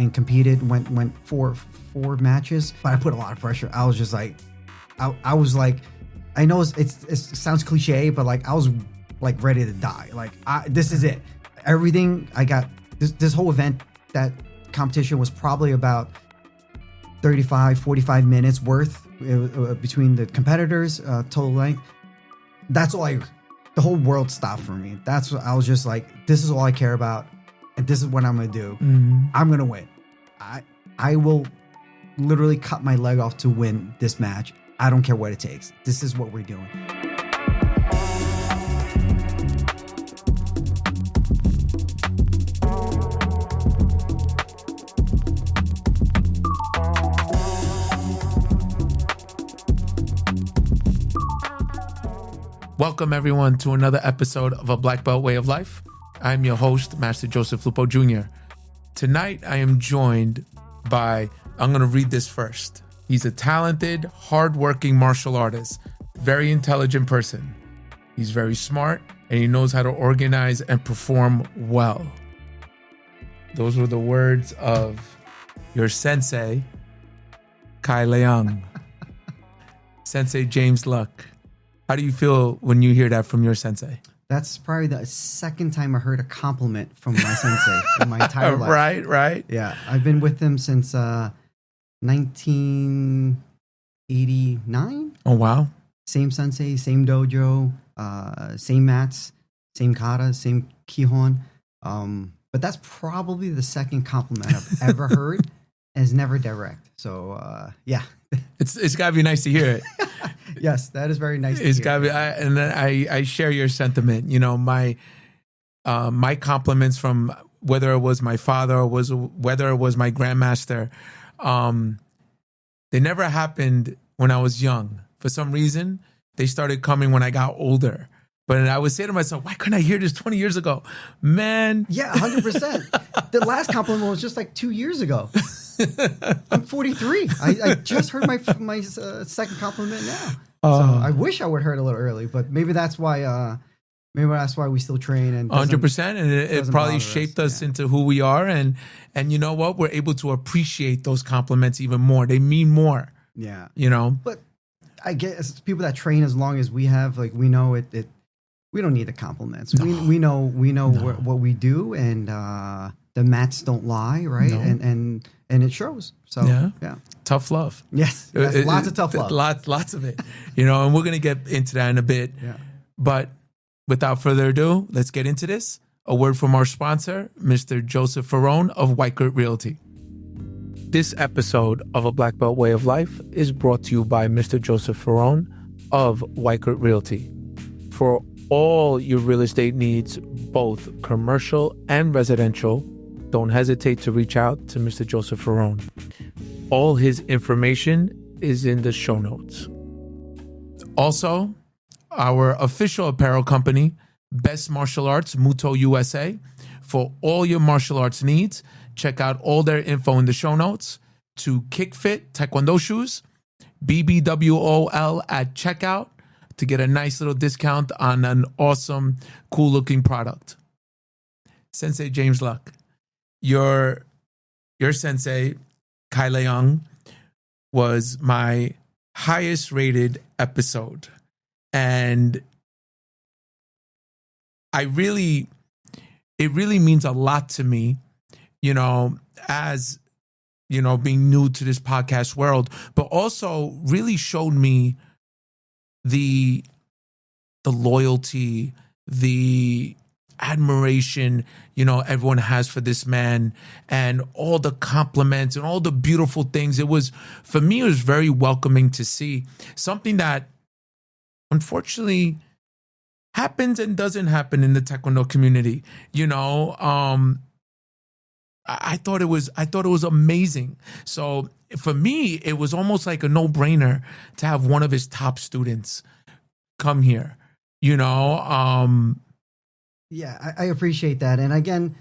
and competed, went four matches, but I put a lot of pressure. I was just like, I was like, I know it sounds cliche, but like I was like ready to die. Like this is it. Everything I got, this whole event, that competition was probably about 45 minutes worth between the competitors, total length. That's all the whole world stopped for me. That's what I was just like, this is all I care about, and this is what I'm gonna do. I'm gonna win. I will literally cut my leg off to win this match. I don't care what it takes. This is what we're doing. Welcome, everyone, to another episode of A Black Belt Way of Life. I'm your host, Master Joseph Lupo Jr. Tonight, I am joined by, I'm going to read this first. He's a talented, hardworking martial artist, very intelligent person. He's very smart, and he knows how to organize and perform well. Those were the words of your Sensei, Kai Leung. Sensei James Luk. How do you feel when you hear that from your sensei? That's probably the second time I heard a compliment from my sensei in my entire life. Right. Yeah, I've been with him since 1989. Oh, wow. Same sensei, same dojo, same mats, same kata, same kihon. But that's probably the second compliment I've ever heard, and it's never direct. So, yeah. It's got to be nice to hear it. Yes, that is very nice. It's got to be, and I share your sentiment. You know, my compliments from whether it was my father or whether it was my grandmaster, they never happened when I was young. For some reason, they started coming when I got older. But I would say to myself, why couldn't I hear this 20 years ago? Man. Yeah, 100%. The last compliment was just like 2 years ago. I'm 43. I just heard my second compliment now. So I wish I would have heard a little early, but maybe that's why we still train. And 100%, and it probably shaped us into who we are. And you know what? We're able to appreciate those compliments even more. They mean more. Yeah. You know? But I guess people that train as long as we have, like, we know it we don't need the compliments. No. We know what we do, and the mats don't lie, right? No. And it shows. So yeah. Tough love. Yes. Lots of tough love. Lots of it. You know, and we're gonna get into that in a bit. Yeah. But without further ado, let's get into this. A word from our sponsor, Mr. Joseph Ferrone of Whitecourt Realty. This episode of A Black Belt Way of Life is brought to you by Mr. Joseph Ferrone of Whitecourt Realty. For all your real estate needs, both commercial and residential, don't hesitate to reach out to Mr. Joseph Ferrone. All his information is in the show notes. Also, our official apparel company, Best Martial Arts, Muto USA. For all your martial arts needs, check out all their info in the show notes. To Kickfit Taekwondo shoes, BBWOL at checkout, to get a nice little discount on an awesome, cool-looking product. Sensei James Luk, your sensei, Kai Leung, was my highest-rated episode. And it really means a lot to me, you know, as, you know, being new to this podcast world, but also really showed me the loyalty, the admiration, you know, everyone has for this man, and all the compliments and all the beautiful things. For me, it was very welcoming to see something that unfortunately happens and doesn't happen in the Taekwondo community. You know, I thought it was amazing. So for me, it was almost like a no-brainer to have one of his top students come here, you know? Yeah, I appreciate that. And again,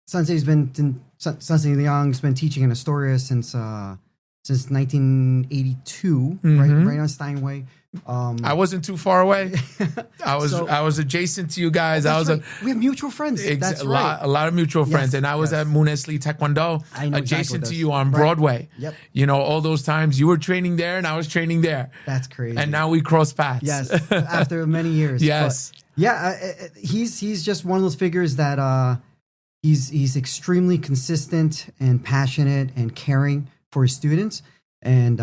Sensei Leang's been teaching in Astoria since 1982, right on Steinway. I wasn't too far away. I was adjacent to you guys. We have mutual friends. That's a right. lot of mutual friends. And I was at Munesli Taekwondo, adjacent to you on Broadway. Yep. You know, all those times you were training there and I was training there. That's crazy. And now we cross paths. Yes, after many years. Yes. But yeah, he's just one of those figures that he's extremely consistent and passionate and caring for his students. And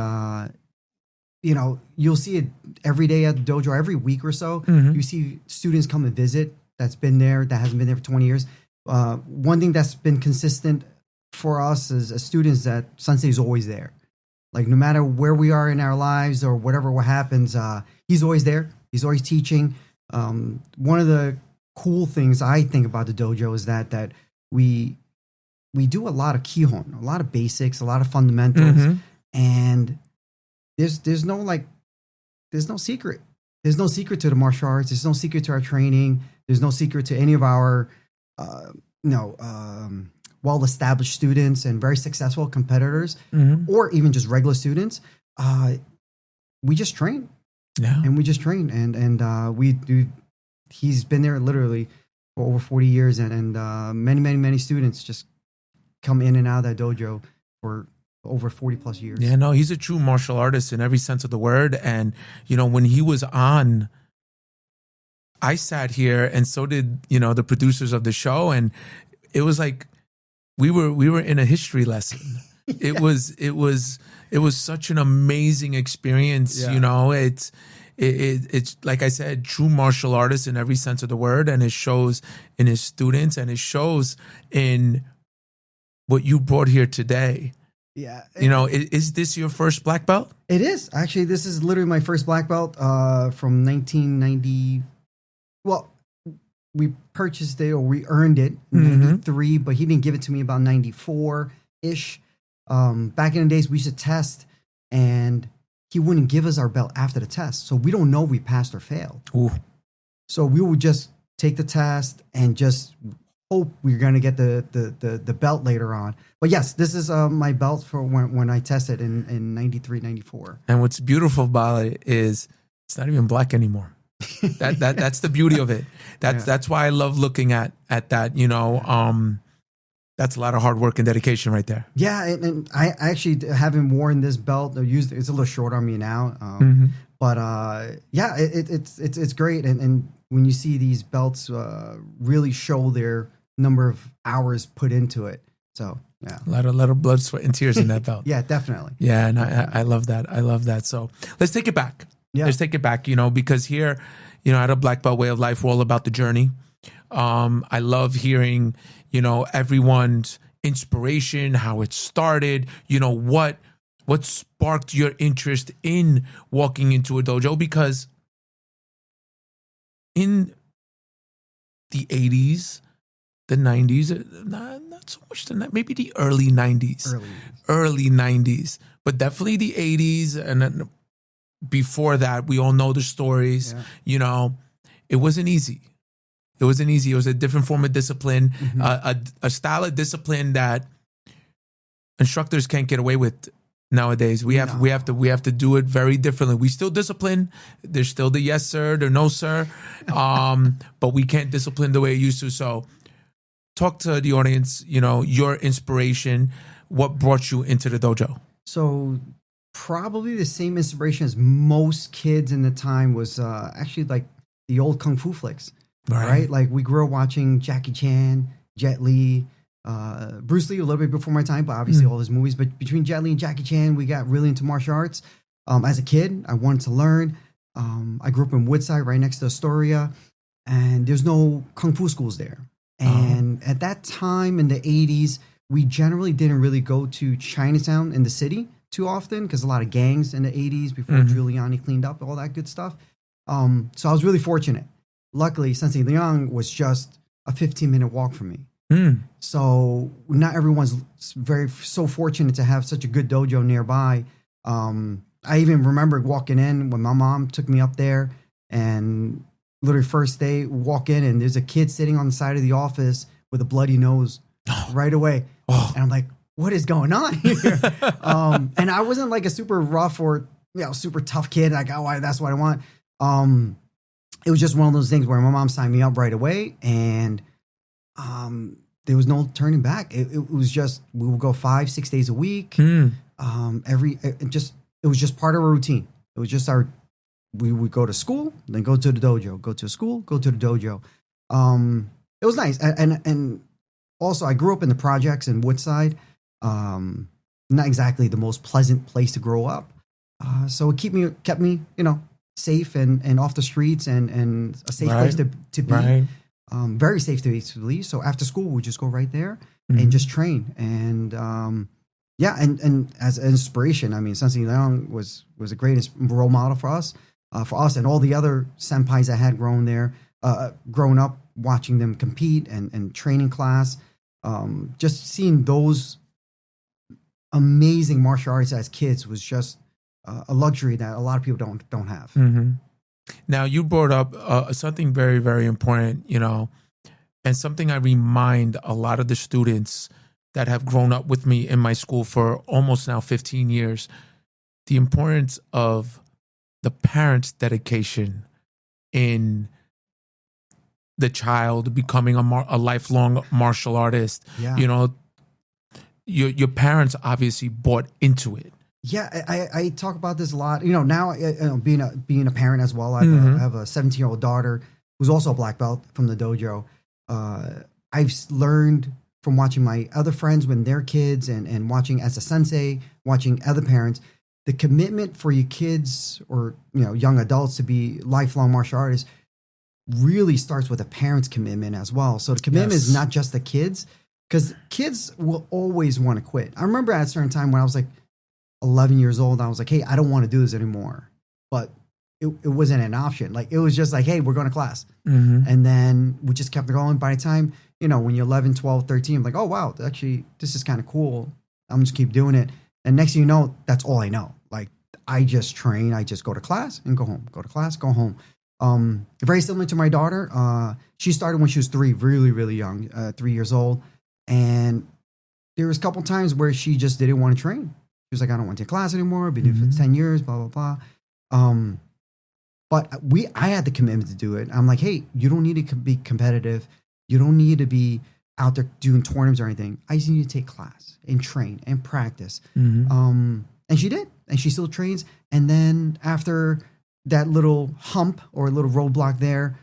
you know, you'll see it every day at the dojo, every week or so. You see students come and visit that hasn't been there for 20 years. One thing that's been consistent for us as students that Sensei is always there. Like no matter where we are in our lives or whatever happens, he's always there. He's always teaching. One of the cool things I think about the dojo is that we do a lot of kihon, a lot of basics, a lot of fundamentals, and there's no secret. There's no secret to the martial arts. There's no secret to our training. There's no secret to any of our, well-established students and very successful competitors, or even just regular students. We just train, and we just train, and we do. He's been there literally for over 40 years, and many students just come in and out of that dojo for over 40 plus years. Yeah, no, he's a true martial artist in every sense of the word. And, you know, when he was on, I sat here and so did, you know, the producers of the show. And it was like, we were in a history lesson. It was such an amazing experience. You know, it's like I said, true martial artist in every sense of the word. And it shows in his students and it shows in what you brought here today. Yeah. You know, is this your first black belt? It is. Actually, this is literally my first black belt from 1990. Well, we purchased it or we earned it in 93, but he didn't give it to me about 94-ish. Back in the days, we used to test and he wouldn't give us our belt after the test. So we don't know if we passed or failed. Ooh. So we would just take the test and just hope we're going to get the belt later on. But yes, this is my belt for when I tested in 93, 94. And what's beautiful about it is it's not even black anymore. That's the beauty of it. That's why I love looking at that, you know. That's a lot of hard work and dedication right there. Yeah, and I actually haven't worn this belt or used it. It's a little short on me now. But yeah, it's great. And when you see these belts really show their number of hours put into it. So yeah, a lot of blood, sweat, and tears in that belt. Yeah, definitely. Yeah, and I love that. I love that. So let's take it back. Yeah. Let's take it back, you know, because here, you know, at a Black Belt Way of Life, we're all about the journey. I love hearing, you know, everyone's inspiration, how it started, you know, what sparked your interest in walking into a dojo, because in the 80s, the 90s, not so much maybe the early 90s. Early 90s, but definitely the 80s. And then before that, we all know the stories. Yeah. You know, it wasn't easy. It wasn't easy. It was a different form of discipline, a style of discipline that instructors can't get away with nowadays. We have to do it very differently. We still discipline. There's still the yes sir, the no sir, but we can't discipline the way it used to. So, talk to the audience. You know, your inspiration. What brought you into the dojo? So, probably the same inspiration as most kids in the time was actually like the old kung fu flicks. Right? Like we grew up watching Jackie Chan, Jet Li, Bruce Lee a little bit before my time, but obviously all his movies. But between Jet Li and Jackie Chan, we got really into martial arts. As a kid, I wanted to learn. I grew up in Woodside, right next to Astoria, and there's no kung fu schools there. And at that time in the 80s, we generally didn't really go to Chinatown in the city too often because a lot of gangs in the 80s before Giuliani cleaned up all that good stuff. So I was really fortunate. Luckily, Sensei Leang was just a 15-minute walk from me. So not everyone's so fortunate to have such a good dojo nearby. I even remember walking in when my mom took me up there, and literally first day, walk in and there's a kid sitting on the side of the office with a bloody nose right away. And I'm like, what is going on here? And I wasn't like a super rough or super tough kid. Like, oh, that's what I want. It was just one of those things where my mom signed me up right away, and there was no turning back. It was just, we would go 5-6 days a week. It was just part of our routine. It was just we would go to school, then go to the dojo, go to school, go to the dojo. It was nice. And also I grew up in the projects in Woodside. Not exactly the most pleasant place to grow up. So it kept me, safe and off the streets and a safe place to be. Right. Very safe to be. So after school, we just go right there and just train. And and as an inspiration, I mean, Sensei Leung was a great role model for us and all the other senpais I had growing up, watching them compete and training class. Just seeing those amazing martial arts as kids was just a luxury that a lot of people don't have. Mm-hmm. Now, you brought up something very, very important, and something I remind a lot of the students that have grown up with me in my school for almost now 15 years, the importance of the parents' dedication in the child becoming a lifelong martial artist. Yeah. Your parents obviously bought into it. Yeah, I talk about this a lot. Now being a parent as well, I have a 17-year-old daughter who's also a black belt from the dojo. I've learned from watching my other friends when they're kids and watching as a sensei, watching other parents, the commitment for your kids or young adults to be lifelong martial artists really starts with a parent's commitment as well. So the commitment is not just the kids, because kids will always want to quit. I remember at a certain time when I was like 11 years old, I was like, hey, I don't want to do this anymore. But it wasn't an option. Like, it was just like, hey, we're going to class. Mm-hmm. And then we just kept going. By the time, when you're 11, 12, 13, I'm like, oh, wow, actually, this is kind of cool. I'm just keep doing it. And next thing you know, that's all I know. Like, I just train. I just go to class and go home. Go to class, go home. Very similar to my daughter. She started when she was 3, really, really young, 3 years old. And there was a couple times where she just didn't want to train. She was like, I don't want to take class anymore. I've been doing it for 10 years, blah, blah, blah. But I had the commitment to do it. I'm like, hey, you don't need to be competitive. You don't need to be out there doing tournaments or anything. I just need to take class and train and practice. Mm-hmm. And she did. And she still trains. And then after that little hump or a little roadblock there,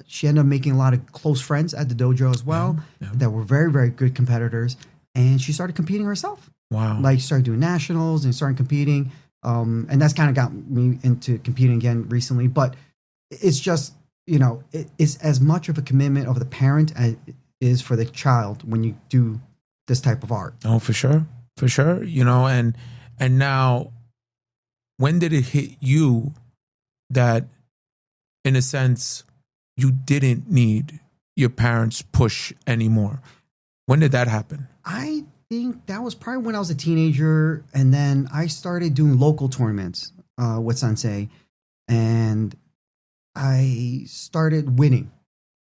she ended up making a lot of close friends at the dojo as well that were very, very good competitors. And she started competing herself. Wow. Like, started doing nationals and started competing. And that's kind of got me into competing again recently. But it's just, it's as much of a commitment of the parent as it is for the child when you do this type of art. Oh, for sure. For sure. And now, when did it hit you that, in a sense, you didn't need your parents' push anymore? When did that happen? I think that was probably when I was a teenager, and then I started doing local tournaments with Sensei, and I started winning.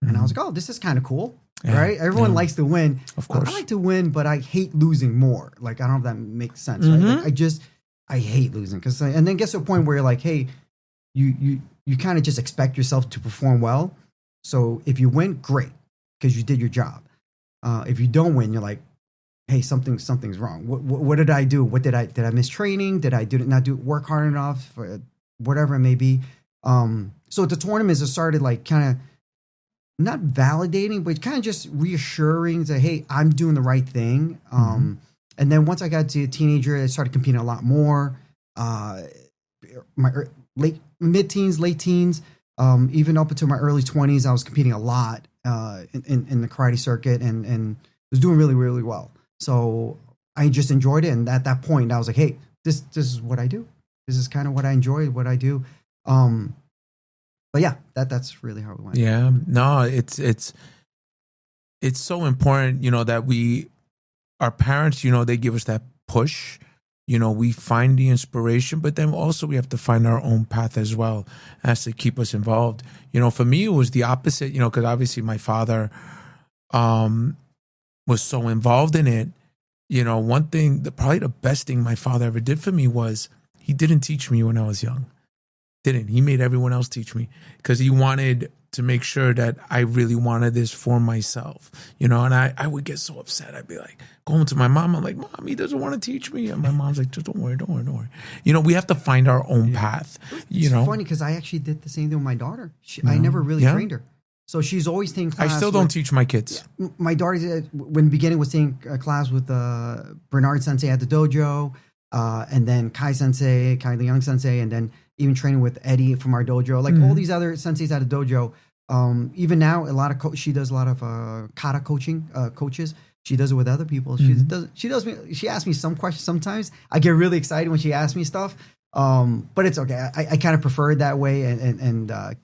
And I was like, oh, this is kind of cool, right? Everyone likes to win. Of course. I like to win, but I hate losing more. Like, I don't know if that makes sense, right? Like, I hate losing. And then it gets to a point where you're like, hey, you kind of just expect yourself to perform well. So if you win, great, because you did your job. If you don't win, you're like, hey, something's wrong. What did I do? Did I miss training? Did I not work hard enough? Whatever it may be. So the tournaments it started like kind of not validating, but kind of just reassuring that, hey, I'm doing the right thing. And then once I got to a teenager, I started competing a lot more. My mid-teens, late teens, even up until my early 20s, I was competing a lot in the karate circuit and was doing really, really well. So I just enjoyed it. And at that point, I was like, hey, this is what I do. This is kind of what I enjoy, what I do. But yeah, that's really how it went. Yeah, no, it's so important, that our parents, they give us that push. We find the inspiration, but then also we have to find our own path as well as to keep us involved. For me, it was the opposite, because obviously my father was so involved in it. One thing, probably the best thing my father ever did for me was He didn't teach me when I was young. Didn't. He made everyone else teach me because he wanted to make sure that I really wanted this for myself, you know, and I would get so upset. I'd be like, going to my mom, I'm like, Mom, he doesn't want to teach me. And my mom's like, just don't worry. You know, we have to find our own path, you know. It's funny because I actually did the same thing with my daughter. I never really trained her. So she's always taking class. I still don't teach my kids. Yeah, my daughter, when the beginning, was taking a class with Bernard Sensei at the dojo, and then Kai Leung Sensei, and then even training with Eddie from our dojo. Like all these other senseis at the dojo. Even now, a lot of she does a lot of kata coaches. She does it with other people. She asks me some questions sometimes. I get really excited when she asks me stuff. But it's okay. I kind of prefer it that way, and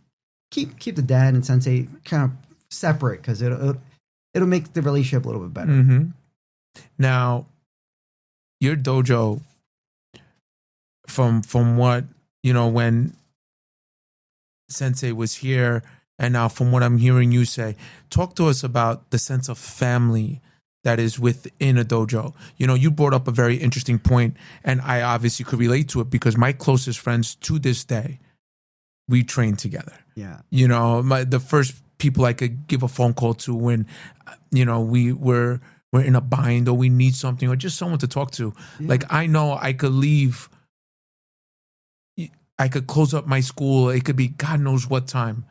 keep the dad and sensei kind of separate because it'll make the relationship a little bit better. Mm-hmm. Now, your dojo, from what you know, when Sensei was here, and now from what I'm hearing you say, talk to us about the sense of family that is within a dojo. You know, you brought up a very interesting point, and I obviously could relate to it because my closest friends to this day, we train together. Yeah. You know, the first people I could give a phone call to when, you know, we're in a bind or we need something or just someone to talk to. Yeah. Like, I know I could leave, I could close up my school. It could be God knows what time.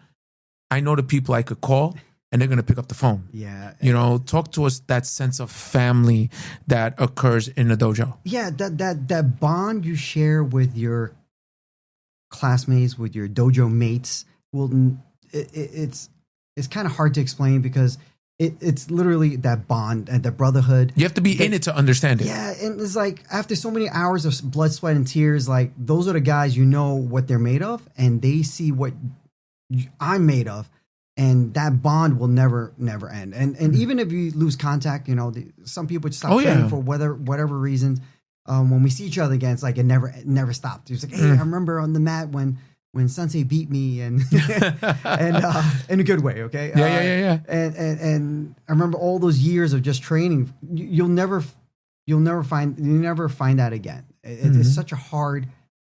I know the people I could call and they're going to pick up the phone. Yeah. You know, talk to us that sense of family that occurs in the dojo. Yeah, that bond you share with your classmates, with your dojo mates, it's kind of hard to explain because it's literally that bond and the brotherhood. You have to be in it to understand it. Yeah, and it's like after so many hours of blood, sweat, and tears, like those are the guys you know what they're made of, and they see what I'm made of, and that bond will never end. And even if you lose contact, you know, some people just stop training for whatever reasons. When we see each other again, it's like it never stopped. It's like, hey, I remember on the mat when Sensei beat me and in a good way, okay? Yeah. And I remember all those years of just training. You'll never find that again. It's such a hard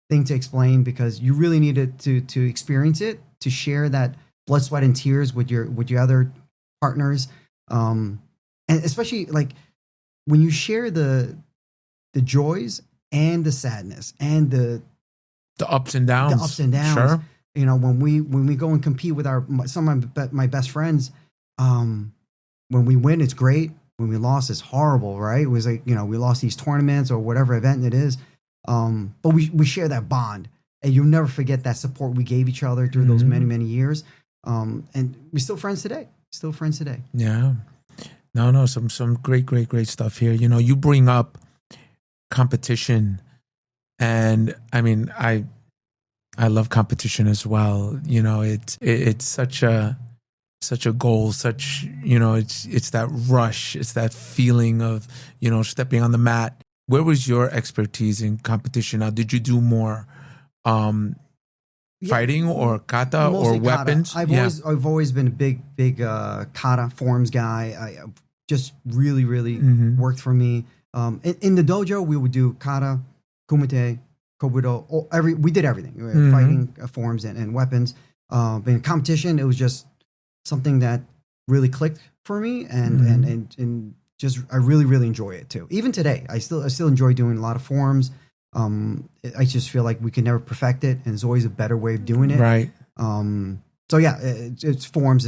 thing to explain because you really need to experience it, to share that blood, sweat, and tears with your other partners, and especially like when you share the joys and the sadness and the ups and downs. Sure. You know, when we go and compete with some of my best friends, when we win, it's great. When we lost, it's horrible, right? It was like, you know, we lost these tournaments or whatever event it is. But we share that bond, and you'll never forget that support we gave each other through those many, many years. And we're still friends today. Yeah. No, some great stuff here. You know, you bring up competition, and I mean, I love competition as well. You know, it's such a goal, you know, it's that rush, it's that feeling of, you know, stepping on the mat. Where was your expertise in competition? Now, did you do more fighting or kata or weapons? Kata. I've always been a big kata forms guy. I just really worked for me. In the dojo, we would do kata, kumite, kobudo. We did everything. Fighting forms and weapons. But in competition, it was just something that really clicked for me, and just I really enjoy it too. Even today, I still enjoy doing a lot of forms. I just feel like we can never perfect it, and there's always a better way of doing it. Right. So yeah, it's forms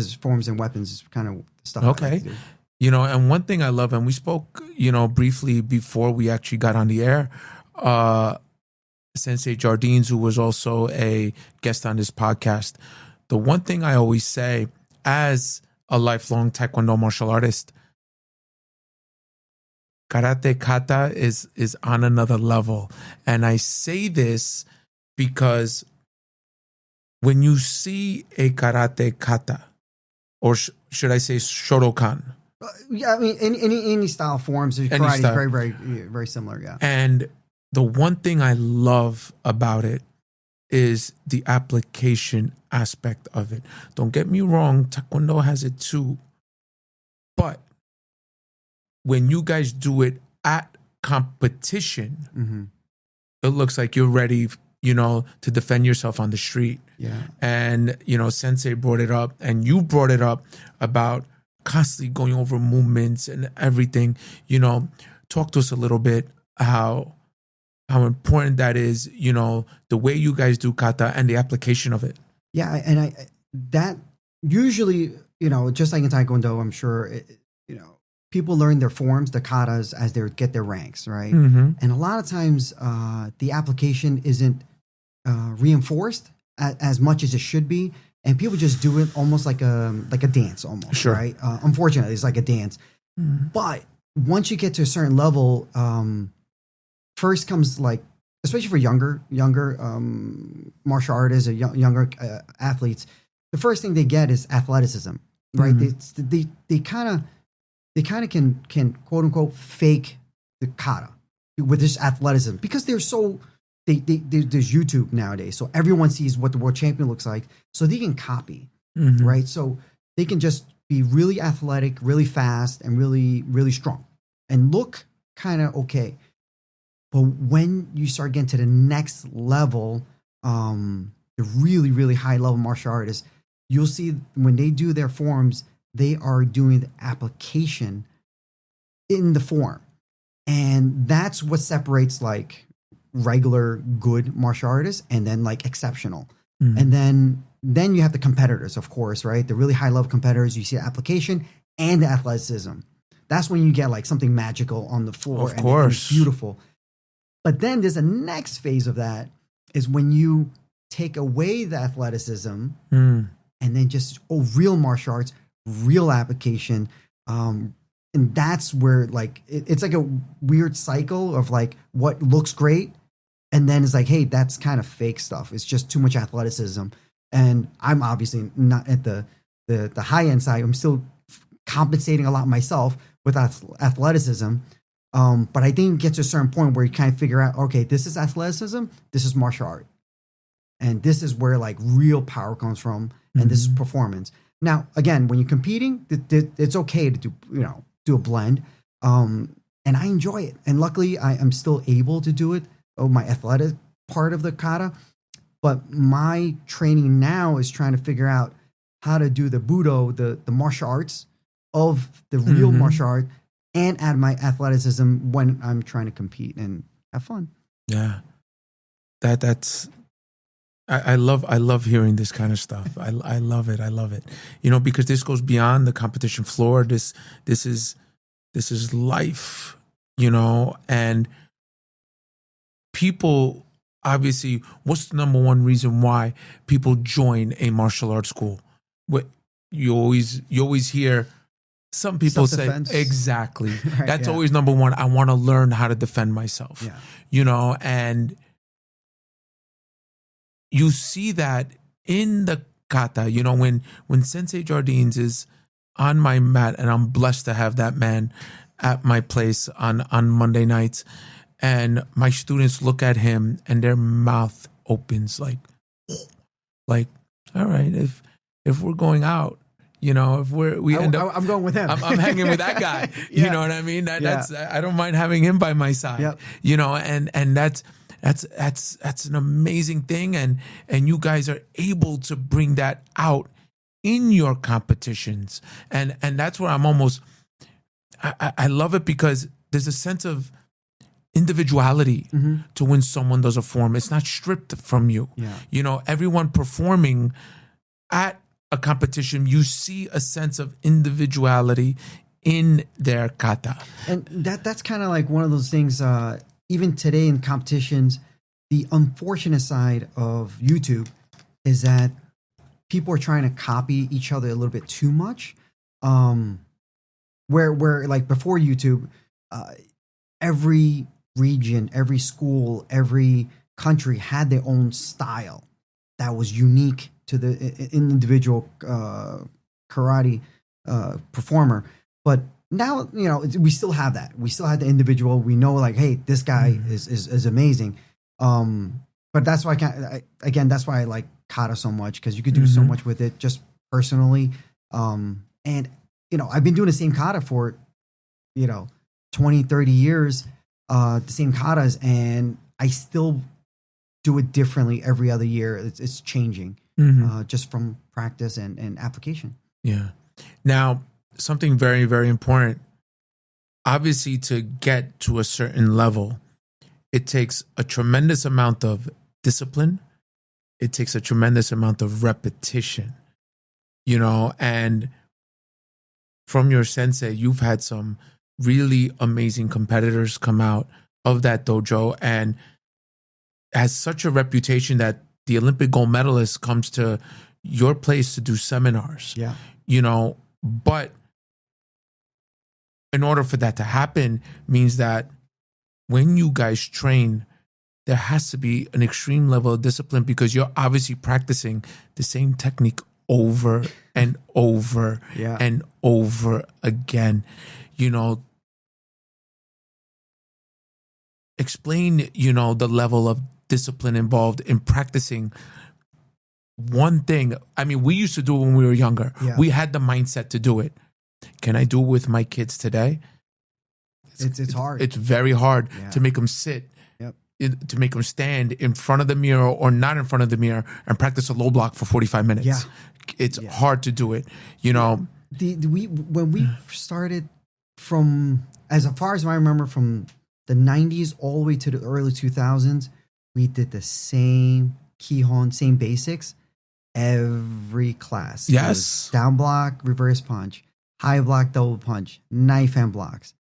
and weapons is kind of stuff. Okay. I like to do. You know, and one thing I love, and we spoke, you know, briefly before we actually got on the air, Sensei Jardines, who was also a guest on this podcast. The one thing I always say as a lifelong Taekwondo martial artist, karate kata is on another level. And I say this because when you see a karate kata, or should I say Shotokan? Yeah, I mean, any style forms, karate is very similar, yeah. And the one thing I love about it is the application aspect of it. Don't get me wrong, Taekwondo has it too. But when you guys do it at competition, it looks like you're ready, to defend yourself on the street. Yeah. And, Sensei brought it up, and you brought it up about constantly going over movements and everything. Talk to us a little bit how important that is, the way you guys do kata and the application of it. Yeah. And that usually, just like in Taekwondo, I'm sure, people learn their forms, the katas, as they get their ranks, right? Mm-hmm. And a lot of times the application isn't reinforced as much as it should be. And people just do it almost like a dance almost, sure. Right? Unfortunately, it's like a dance. Mm-hmm. But once you get to a certain level, first comes like, especially for younger martial artists or younger athletes, the first thing they get is athleticism, right? Mm-hmm. They kind of can quote unquote fake the kata with this athleticism because they're so there's YouTube nowadays, so everyone sees what the world champion looks like, so they can copy, mm-hmm. right? So they can just be really athletic, really fast, and really really strong, and look kind of okay. But when you start getting to the next level, the really really high level martial artists, you'll see when they do their forms, they are doing the application in the form. And that's what separates like regular good martial artists and then like exceptional. Mm-hmm. And then you have the competitors, of course, right? The really high level competitors, you see the application and the athleticism. That's when you get like something magical on the floor. Of course. And it's beautiful. But then there's a next phase of that is when you take away the athleticism and then just real martial arts, real application, and that's where like it's like a weird cycle of like what looks great, and then it's like, hey, that's kind of fake stuff. It's just too much athleticism, and I'm obviously not at the high end side. I'm still compensating a lot myself with athleticism, but I think it gets to a certain point where you kind of figure out, okay, this is athleticism, this is martial art, and this is where like real power comes from, and this is performance. Now, again, when you're competing, it's okay to do a blend, and I enjoy it. And luckily, I'm still able to do it. My athletic part of the kata, but my training now is trying to figure out how to do the budo, the martial arts of the real martial art, and add my athleticism when I'm trying to compete and have fun. Yeah, that's. I love hearing this kind of stuff. I love it. I love it. Because this goes beyond the competition floor. This is life, and people, obviously, what's the number one reason why people join a martial arts school? What you always hear some people say exactly. Right, that's always number one. I want to learn how to defend myself. Yeah. And you see that in the kata, when Sensei Jardines is on my mat, and I'm blessed to have that man at my place on Monday nights, and my students look at him and their mouth opens like, all right, if we're going out, if we end up, I'm going with him. I'm hanging with that guy. Yeah. You know what I mean? That's I don't mind having him by my side. Yep. And that's an amazing thing, and you guys are able to bring that out in your competitions, and that's where I'm almost I love it, because there's a sense of individuality to when someone does a form. It's not stripped from you. Everyone performing at a competition, you see a sense of individuality in their kata, and that's kind of like one of those things. Even today in competitions, the unfortunate side of YouTube is that people are trying to copy each other a little bit too much. Where like before YouTube, every region, every school, every country had their own style that was unique to the individual karate performer. But now, we still have that. We still have the individual. We know, like, hey, this guy is amazing. But that's why that's why I like kata so much, because you could do so much with it just personally. And I've been doing the same kata for 20, 30 years, the same katas, and I still do it differently every other year. It's changing just from practice and application. Yeah. Now, something very, very important. Obviously, to get to a certain level, it takes a tremendous amount of discipline. It takes a tremendous amount of repetition, and from your sensei, you've had some really amazing competitors come out of that dojo and has such a reputation that the Olympic gold medalist comes to your place to do seminars. Yeah. But in order for that to happen means that when you guys train, there has to be an extreme level of discipline because you're obviously practicing the same technique over and over and over again. Explain, the level of discipline involved in practicing one thing. I mean, we used to do it when we were younger. Yeah. We had the mindset to do it. Can I do it with my kids today? It's hard. It's very hard to make them sit, to make them stand in front of the mirror or not in front of the mirror and practice a low block for 45 minutes. Yeah. It's hard to do it, When we started from, as far as I remember, from the 90s all the way to the early 2000s, we did the same Kihon, same basics every class. Yes. Down block, reverse punch, high block, double punch, knife hand blocks,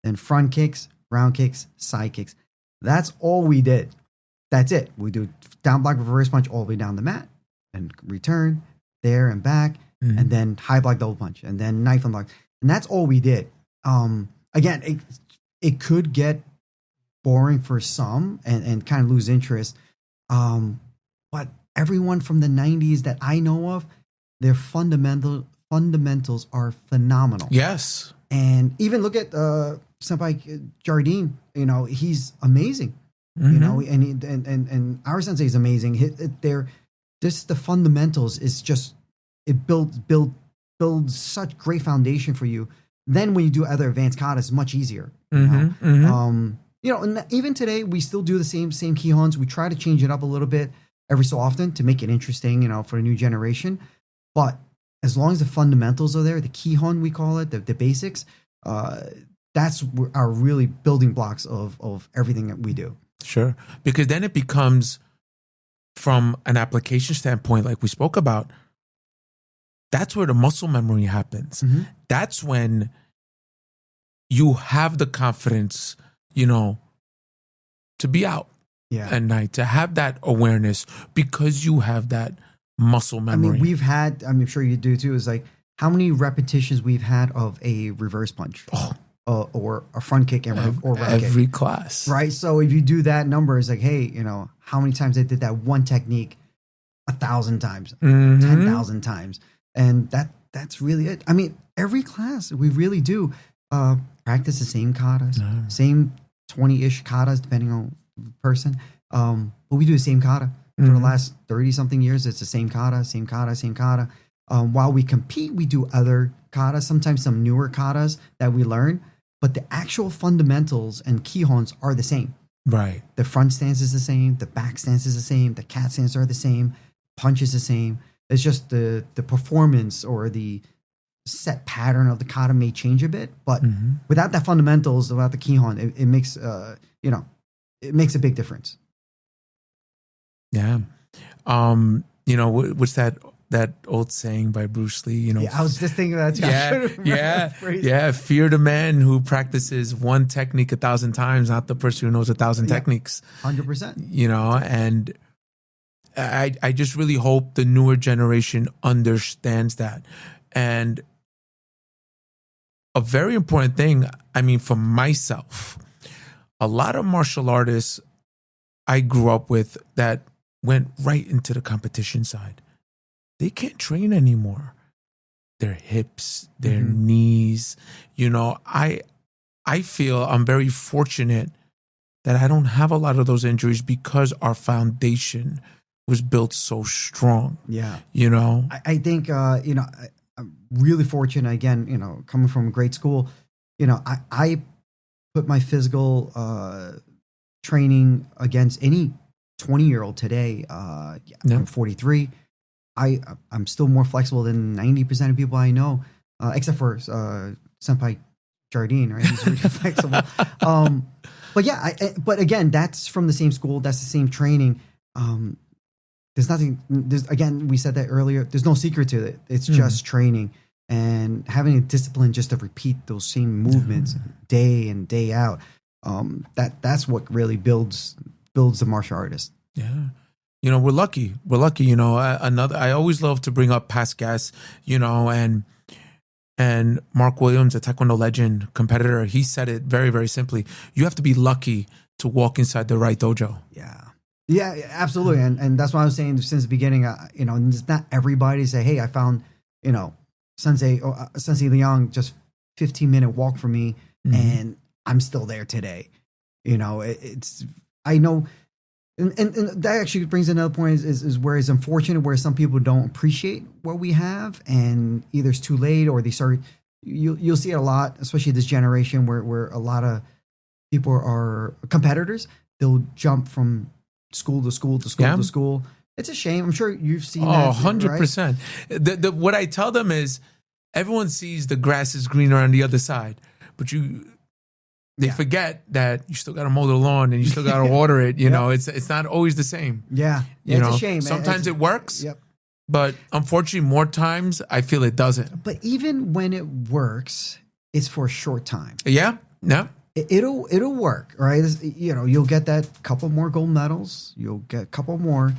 then front kicks, round kicks, side kicks. That's all we did. That's it. We do down block, reverse punch all the way down the mat and return there and back, and then high block, double punch, and then knife and block. And that's all we did. Again, it could get boring for some and kind of lose interest. But everyone from the 90s that I know of, their fundamentals are phenomenal. Yes. And even look at Senpai Jardine, he's amazing. And our sensei is amazing. The fundamentals is just, it builds such great foundation for you. Then when you do other advanced katas, it's much easier. And even today we still do the same Kihons. We try to change it up a little bit every so often to make it interesting, for a new generation. But as long as the fundamentals are there, the Kihon we call it, the basics, that's our really building blocks of everything that we do. Sure, because then it becomes, from an application standpoint, like we spoke about, that's where the muscle memory happens. That's when you have the confidence, to be out at night, to have that awareness because you have that muscle memory. I mean, I'm sure you do too, is like how many repetitions we've had of a reverse punch or a front kick or round every kick. Class. Right. So if you do that number, it's like, hey, how many times I did that one technique 1,000 times, 10,000 times. And that's really it. I mean, every class we really do practice the same katas, same 20-ish katas, depending on the person. But we do the same kata. For the last 30-something years, it's the same kata, same kata, same kata. While we compete, we do other katas, sometimes some newer katas that we learn. But the actual fundamentals and kihons are the same. Right. The front stance is the same. The back stance is the same. The cat stance are the same. Punch is the same. It's just the performance or the set pattern of the kata may change a bit. But without the fundamentals, without the kihon, it makes it makes a big difference. Yeah. What's that old saying by Bruce Lee? I was just thinking that too. Yeah. Fear the man who practices one technique 1,000 times, not the person who knows 1,000 techniques. 100%. And I just really hope the newer generation understands that. And a very important thing, for myself, a lot of martial artists I grew up with that went right into the competition side, they can't train anymore. Their hips, their knees, I feel I'm very fortunate that I don't have a lot of those injuries because our foundation was built so strong. Yeah. I think, I'm really fortunate, again, coming from a great school, I put my physical training against any 20-year-old today. I'm 43. I'm still more flexible than 90% of people I know, except for Senpai Jardine, right? He's really flexible. But yeah, but again, that's from the same school. That's the same training. There's nothing. Again, we said that earlier. There's no secret to it. It's just training and having a discipline just to repeat those same movements day in, day out. That's what really builds the martial artist. Yeah. You know, we're lucky. You know, I always love to bring up past guests, you know, and Mark Williams, a Taekwondo legend competitor, he said it very, very simply. You have to be lucky to walk inside the right dojo. Yeah, absolutely. And that's what I was saying since the beginning. You know, it's not everybody say, hey, I found, you know, Sensei Leang just 15-minute walk for me and I'm still there today. You know, I know. And that actually brings another point is where it's unfortunate where some people don't appreciate what we have and either it's too late or they start, you'll see it a lot, especially this generation where a lot of people are competitors. They'll jump from school to school to school to school. It's a shame. I'm sure you've seen that. 100%. Right? What I tell them is everyone sees the grass is greener on the other side, but they forget that you still got to mow the lawn and you still got to water it. You know, it's not always the same. Yeah. You know, it's a shame. Sometimes it works. But unfortunately, more times I feel it doesn't. But even when it works, it's for a short time. Yeah. It'll work, right? You know, you'll get that couple more gold medals. You'll get a couple more.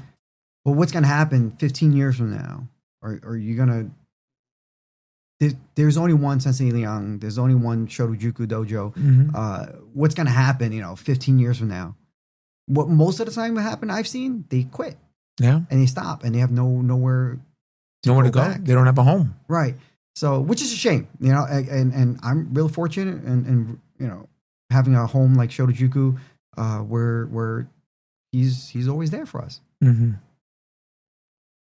But what's going to happen 15 years from now? Are you going to... There's only one Sensei Leang. There's only one Shotojuku Dojo. What's going to happen, 15 years from now? What most of the time will happen, I've seen, they quit. Yeah. And they stop and they have nowhere to go back. They don't have a home. Right. So, which is a shame, and I'm real fortunate and having a home like Shotojuku, where he's always there for us. Mm-hmm.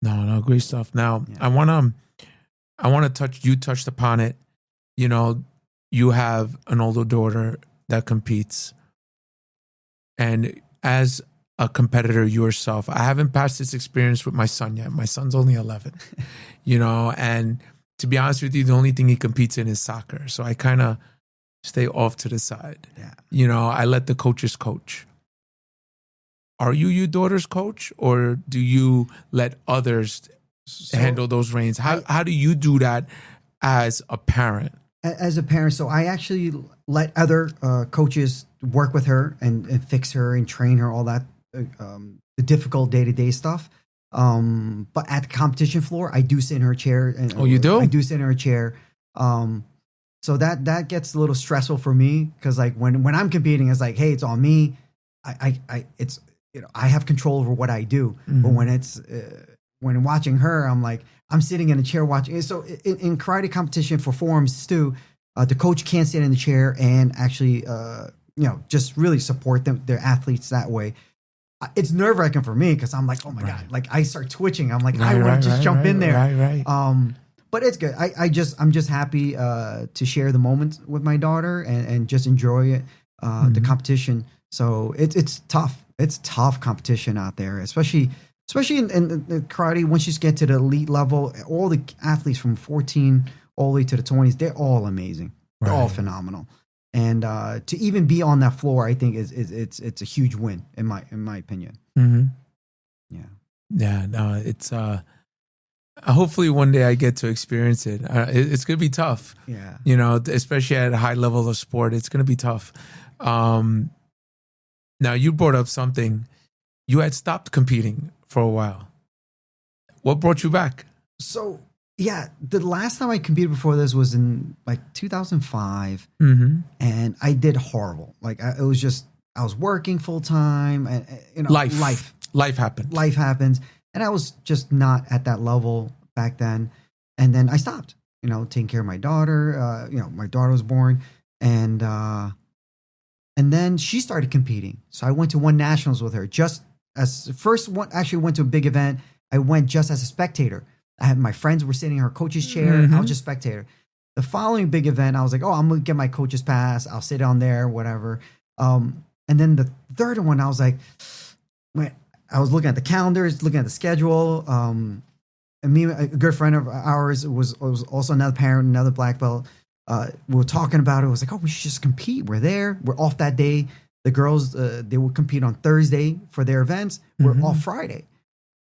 No, great stuff. Now, I want to touch, you touched upon it. You have an older daughter that competes. And as a competitor yourself, I haven't passed this experience with my son yet. My son's only 11, and to be honest with you, the only thing he competes in is soccer. So I kind of stay off to the side. Yeah. I let the coaches coach. Are you your daughter's coach, or do you let others handle those reins? How do you do that as a parent? As a parent, so I actually let other coaches work with her and fix her and train her, all that, the difficult day-to-day stuff. But at the competition floor, I do sit in her chair. You do? I do sit in her chair. So that gets a little stressful for me because like when I'm competing, it's like, hey, it's on me. I have control over what I do. Mm-hmm. But when watching her, I'm like, I'm sitting in a chair watching. So in karate competition for forms too, the coach can't sit in the chair and actually, just really support their athletes that way. It's nerve wracking for me because I'm like, oh my God, like I start twitching. I'm like, I want to just jump in there. Right. But it's good. I'm just happy to share the moments with my daughter and just enjoy it, the competition. So it's tough. It's tough competition out there, especially in karate. Once you get to the elite level, all the athletes from 14 all the way to the 20s, they're all amazing. They're all phenomenal. And to even be on that floor, I think it's a huge win in my opinion. Mm-hmm. Yeah. Yeah. No, it's hopefully one day I get to experience it. It's gonna be tough. Yeah. Especially at a high level of sport, it's gonna be tough. Now you brought up something. You had stopped competing for a while. What brought you back? So yeah, the last time I competed before this was in like 2005, and I did horrible. Like I was working full time, and life happened. Life happens, and I was just not at that level back then. And then I stopped, taking care of my daughter. My daughter was born, and then she started competing. So I went to one nationals with her. Just as the first one, actually went to a big event. I went just as a spectator. I had my friends were sitting in her coach's chair. I was just spectator. The following big event, I was like, oh, I'm going to get my coach's pass. I'll sit down there, whatever. And then the third one, I was like, I was looking at the calendars, looking at the schedule. And me, a good friend of ours was also another parent, another black belt. We were talking about it. It was like, oh, we should just compete. We're there. We're off that day. The girls, they will compete on Thursday for their events. We're off Friday.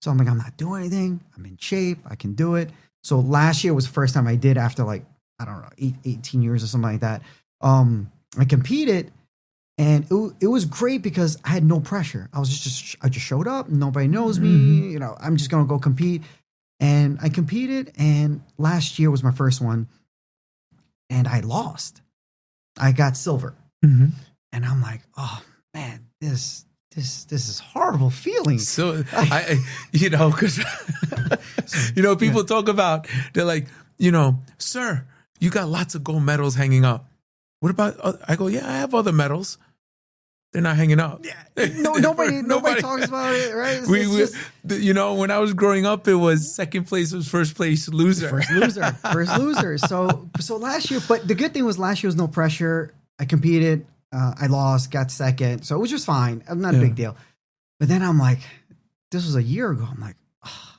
So I'm like, I'm not doing anything. I'm in shape. I can do it. So last year was the first time I did after like, I don't know, 18 years or something like that. I competed, and it was great because I had no pressure. I just showed up. Nobody knows me. You know, I'm just going to go compete. And I competed, and last year was my first one, and I lost. I got silver. And I'm like, oh man, this is horrible feeling. So you know, because you know, people talk about, they're like, you know, sir, you got lots of gold medals hanging up. What about? I go, yeah, I have other medals. They're not hanging up. Yeah, nobody talks about it, right? You know, when I was growing up, it was second place was first place loser. First loser. So last year, but the good thing was last year was no pressure. I competed. I lost, got second. So it was just fine. Not a big deal. But then I'm like, this was a year ago. I'm like, oh,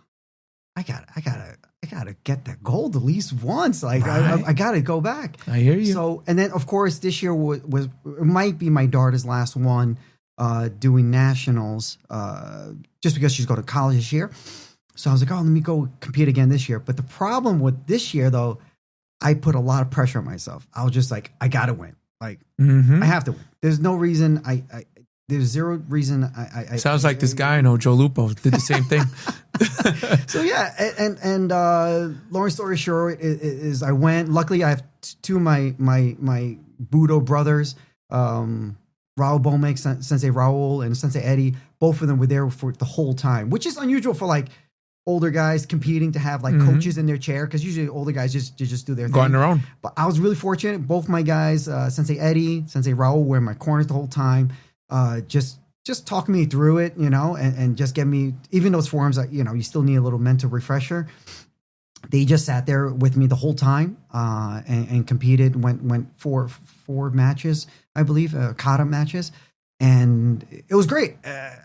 I gotta get that gold at least once. Like I gotta go back. I hear you. So, and then of course this year was it might be my daughter's last one doing nationals just because she's going to college this year. So I was like, oh, let me go compete again this year. But the problem with this year though, I put a lot of pressure on myself. I was just like, I gotta win. Like I have to win. There's no reason there's zero reason I sounds like this guy I know, Joe Lupo, did the same thing. So yeah, and long story short is I went. Luckily, I have two of my Budo brothers, Raul Bomek, Sensei Raul, and Sensei Eddie. Both of them were there for the whole time, which is unusual for like older guys competing to have like coaches in their chair, because usually older guys just do their thing. Go on their own. But I was really fortunate. Both my guys, Sensei Eddie, Sensei Raul, were in my corners the whole time. Just talk me through it, you know, and just get me, even those forums that, you know, you still need a little mental refresher. They just sat there with me the whole time and competed, went four matches, I believe, kata matches. And it was great. But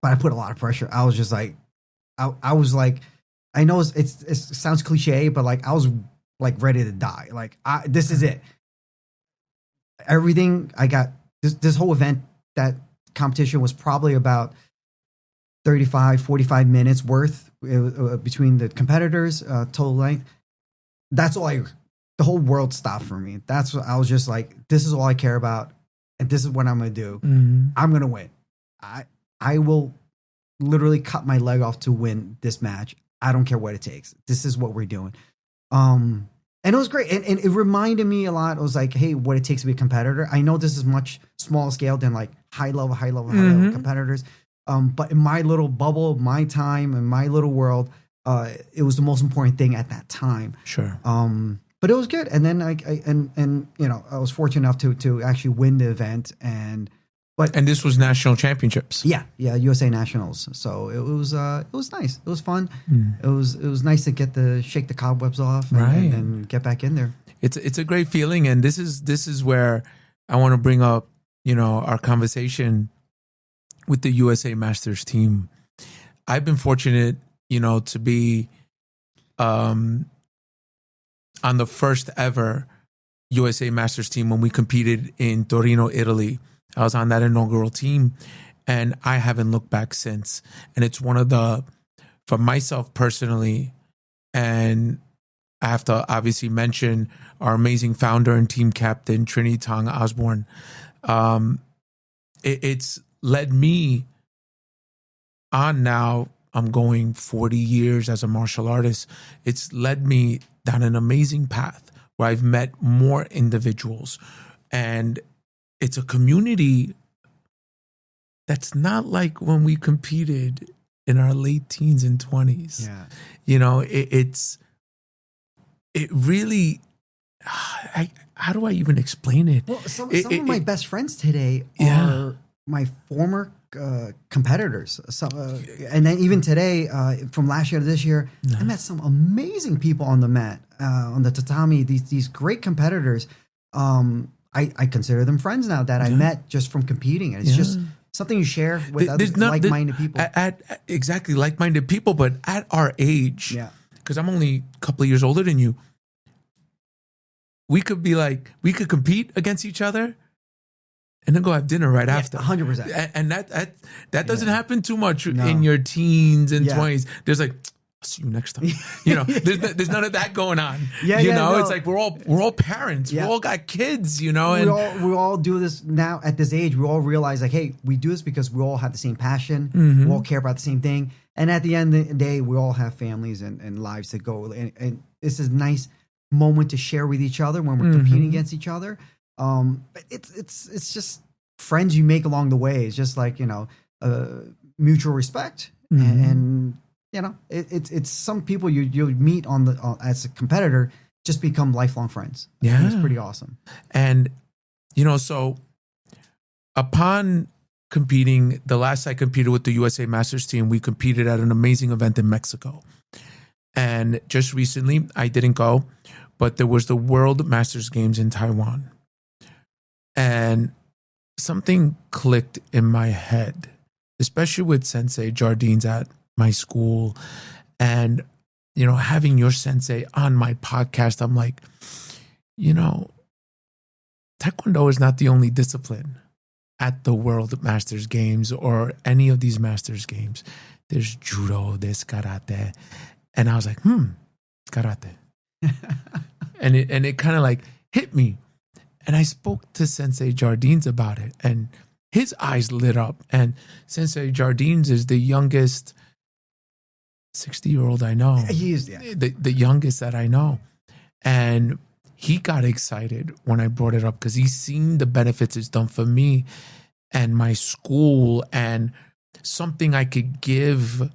I put a lot of pressure. I was just like, I was like, I know it sounds cliche, but like I was like ready to die. Like this is it. Everything I got, this whole event, that competition was probably about 45 minutes worth between the competitors, total length. That's all the whole world stopped for me. That's what I was just like, this is all I care about. And this is what I'm going to do. I'm going to win. I will literally cut my leg off to win this match. I don't care what it takes. This is what we're doing. And it was great. And it reminded me a lot. It was like, hey, what it takes to be a competitor. I know this is much smaller scale than like high level competitors. But in my little bubble, my time, and my little world, it was the most important thing at that time. Sure. But it was good. And then and you know, I was fortunate enough to actually win the event. And this was national championships. Yeah, USA Nationals. So it was nice. It was fun. It was nice to shake the cobwebs off and get back in there. It's a great feeling, and this is where I want to bring up, you know, our conversation with the USA Masters team. I've been fortunate, you know, to be on the first ever USA Masters team when we competed in Torino, Italy. I was on that inaugural team, and I haven't looked back since. And it's one of for myself personally, and I have to obviously mention our amazing founder and team captain, Trinity Tong Osborne. It's led me on now. I'm going 40 years as a martial artist. It's led me down an amazing path where I've met more individuals, and it's a community that's not like when we competed in our late teens and 20s. Yeah. You know, it really, how do I even explain it? Well, some of my best friends today are my former competitors. And then even today, from last year to this year, I met some amazing people on the mat, on the tatami, these great competitors. I consider them friends now that I met just from competing. And it's just something you share with other like-minded people. Exactly, like-minded people, but at our age, because I'm only a couple of years older than you, we could compete against each other and then go have dinner right after. 100%. And that doesn't happen too much in your teens and 20s. There's like, I'll see you next time. There's none of that going on. It's like we're all parents. We all got kids, and we all do this now at this age. We all realize like, hey, we do this because we all have the same passion. We all care about the same thing. And at the end of the day, we all have families and lives to go. And this is a nice moment to share with each other when we're competing against each other. It's just friends you make along the way. It's just like, mutual respect and it's some people you meet as a competitor just become lifelong friends. And it's pretty awesome. And so upon competing, the last I competed with the USA Masters team, we competed at an amazing event in Mexico. And just recently, I didn't go, but there was the World Masters Games in Taiwan. And something clicked in my head, especially with Sensei Jardines at my school, and having your sensei on my podcast. I'm like, Taekwondo is not the only discipline at the World Masters Games or any of these Masters Games. There's judo, there's karate, and I was like, karate, and it kind of like hit me, and I spoke to Sensei Jardines about it, and his eyes lit up. And Sensei Jardines is the youngest 60-year-old I know. He is, the youngest that I know. And he got excited when I brought it up because he's seen the benefits it's done for me and my school, and something I could give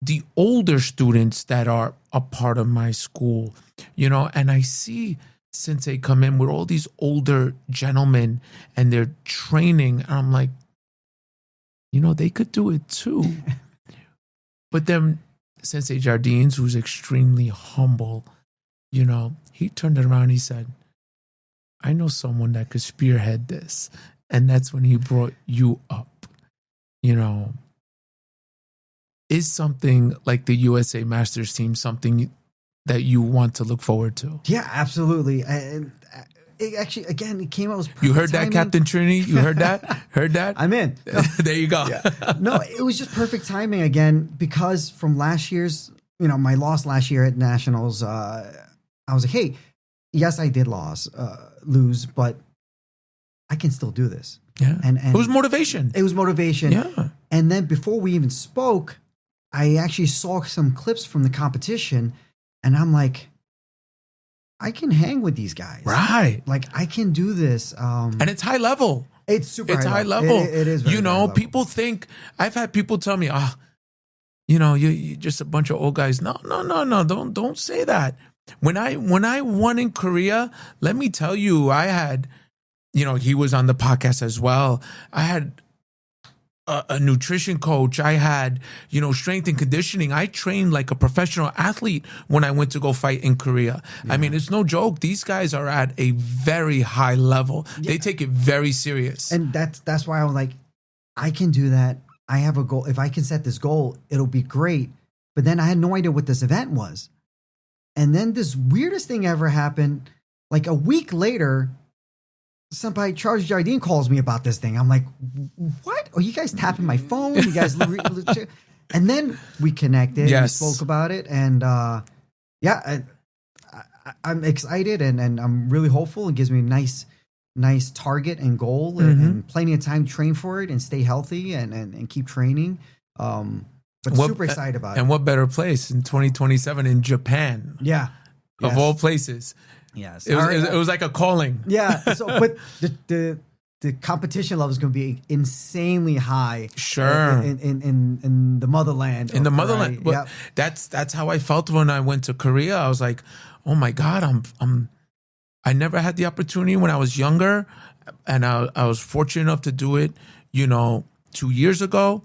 the older students that are a part of my school, and I see Sensei come in with all these older gentlemen and they're training. And I'm like, they could do it too. But then Sensei Jardines, who's extremely humble, he turned it around and he said, I know someone that could spearhead this. And that's when he brought you up. Is something like the USA Masters team something that you want to look forward to? Yeah, absolutely. And it actually, again, it came out. You heard that, Captain Trinity? You heard that? Heard that? I'm in. No. There you go. No, it was just perfect timing again, because from last year's, my loss last year at Nationals, I was like, hey, yes, I did lose, but I can still do this. Yeah. And it was motivation. It was motivation. Yeah. And then before we even spoke, I actually saw some clips from the competition, and I'm like, I can hang with these guys. Right. Like, I can do this. And it's high level. It's super high level. It is very high level. People think, I've had people tell me, you're just a bunch of old guys. No. Don't say that. When I won in Korea, let me tell you, I had, he was on the podcast as well. I had a nutrition coach. I had, strength and conditioning. I trained like a professional athlete when I went to go fight in Korea. Yeah. I mean, it's no joke. These guys are at a very high level. Yeah. They take it very serious. And that's why I'm like, I can do that. I have a goal. If I can set this goal, it'll be great. But then I had no idea what this event was. And then this weirdest thing ever happened. Like a week later, somebody, Charles Jardine, calls me about this thing. I'm like, what? Are you guys tapping my phone? You guys, and then we connected. Yes. We spoke about it, and I'm excited, and I'm really hopeful. It gives me a nice target and goal, and plenty of time to train for it and stay healthy and keep training. But super excited about it. And what better place in 2027 in Japan? Yeah, of all places. Yes, it was like a calling. Yeah. So, but the competition level is going to be insanely high. Sure. In the motherland. In the motherland. But that's how I felt when I went to Korea. I was like, oh my God, I never had the opportunity when I was younger, and I was fortunate enough to do it, 2 years ago.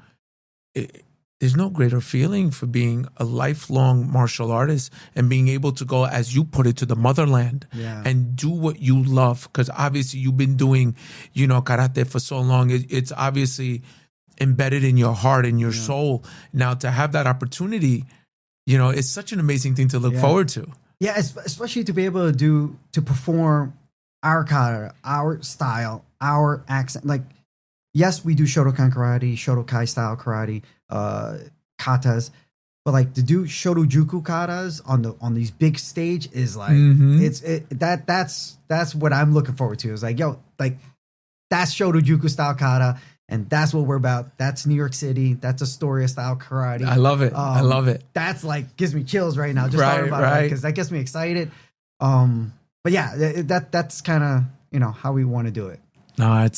there's no greater feeling for being a lifelong martial artist and being able to go, as you put it, to the motherland and do what you love. Because obviously you've been doing, karate for so long. It's obviously embedded in your heart and your soul. Now to have that opportunity, it's such an amazing thing to look forward to. Yeah, especially to be able to perform our kata, our style, our accent. Like, yes, we do Shotokan karate, Shotokai style karate, katas, but like to do Shotojuku katas on these big stage is like that's what I'm looking forward to. It's like, yo, like that's Shotojuku style kata, and that's what we're about. That's New York City. That's Astoria style karate. I love it. I love it. That's like gives me chills right now just talking about it because that gets me excited. But yeah, that's kind of how we want to do it. No, I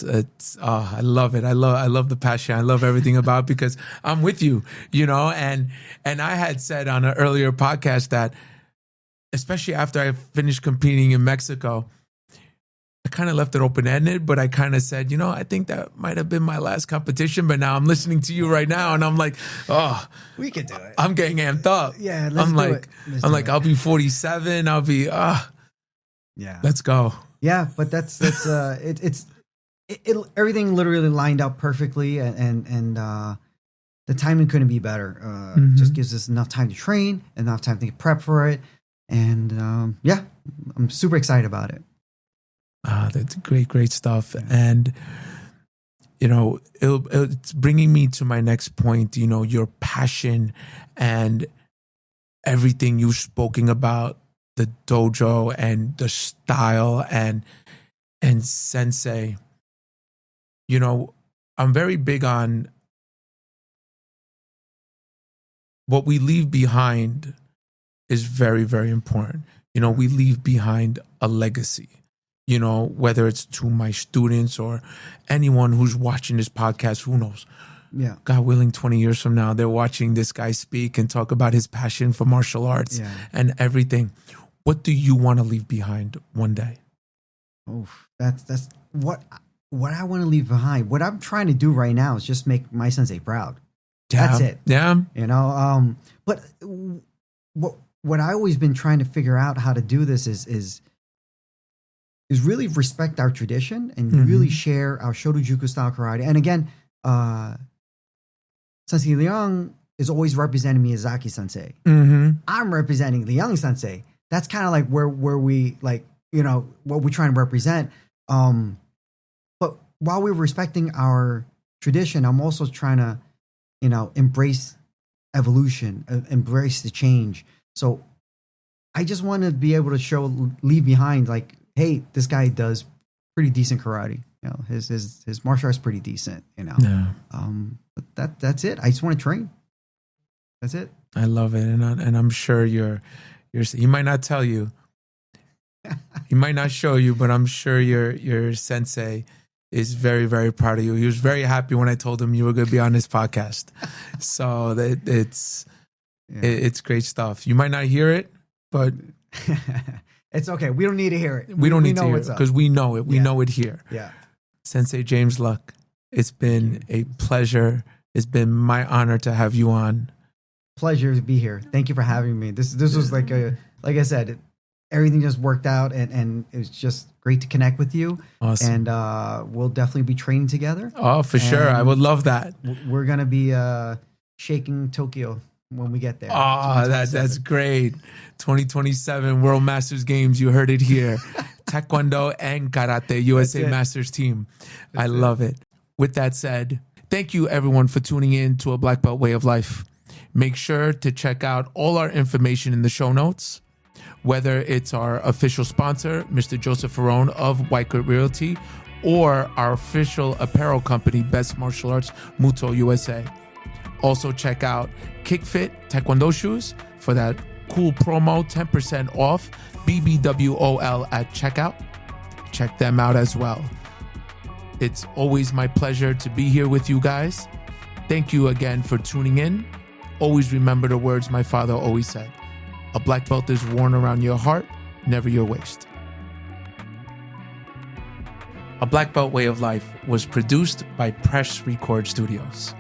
love it. I love the passion. I love everything about it because I'm with you, and I had said on an earlier podcast that, especially after I finished competing in Mexico, I kind of left it open-ended, but I kind of said, I think that might have been my last competition, but now I'm listening to you right now and I'm like, oh, we can do it. I'm getting amped up. Yeah, let's do it. I'll be 47. I'll be, let's go. Yeah, but that's everything literally lined up perfectly, and the timing couldn't be better. Just gives us enough time to train, enough time to get prep for it, and I'm super excited about it. That's great stuff, and it's bringing me to my next point. Your passion and everything you've spoken about, the dojo and the style and sensei. I'm very big on what we leave behind is very, very important. We leave behind a legacy, whether it's to my students or anyone who's watching this podcast, who knows? Yeah. God willing, 20 years from now, they're watching this guy speak and talk about his passion for martial arts and everything. What do you want to leave behind one day? Oh, that's what I want to leave behind. What I'm trying to do right now is just make my sensei proud. Yeah. That's it. Yeah. But what I always been trying to figure out how to do this is really respect our tradition and really share our Shotojuku style karate. And again, Sensei Leang is always representing Miyazaki Sensei. I'm representing Leang Sensei. That's kind of like where we like, what we're trying to represent. But while we're respecting our tradition, I'm also trying to, embrace evolution, embrace the change. So I just want to be able to leave behind like, hey, this guy does pretty decent karate. His martial arts pretty decent. Yeah. But that's it. I just want to train. That's it. I love it, and I'm sure he might not tell you, he might not show you, but I'm sure your sensei is very, very proud of you. He was very happy when I told him you were going to be on this podcast. So it's great stuff. You might not hear it, but it's okay. We don't need to hear it. We don't need to hear it because we know it. We know it here. Yeah. Sensei James Luk, it's been a pleasure. It's been my honor to have you on. Pleasure to be here. Thank you for having me. This was like I said, everything just worked out, and it was just great to connect with you. Awesome. And we'll definitely be training together. Oh, for sure. I would love that. We're going to be shaking Tokyo when we get there. Oh, that's great. 2027 World Masters Games. You heard it here. Taekwondo and Karate USA Masters team. I love it. With that said, thank you everyone for tuning in to A Black Belt Way of Life. Make sure to check out all our information in the show notes, whether it's our official sponsor, Mr. Joseph Ferrone of White Coat Realty, or our official apparel company, Best Martial Arts, Muto USA. Also check out KickFit Taekwondo shoes for that cool promo, 10% off, BBWOL at checkout. Check them out as well. It's always my pleasure to be here with you guys. Thank you again for tuning in. Always remember the words my father always said. A black belt is worn around your heart, never your waist. A Black Belt Way of Life was produced by Press Record Studios.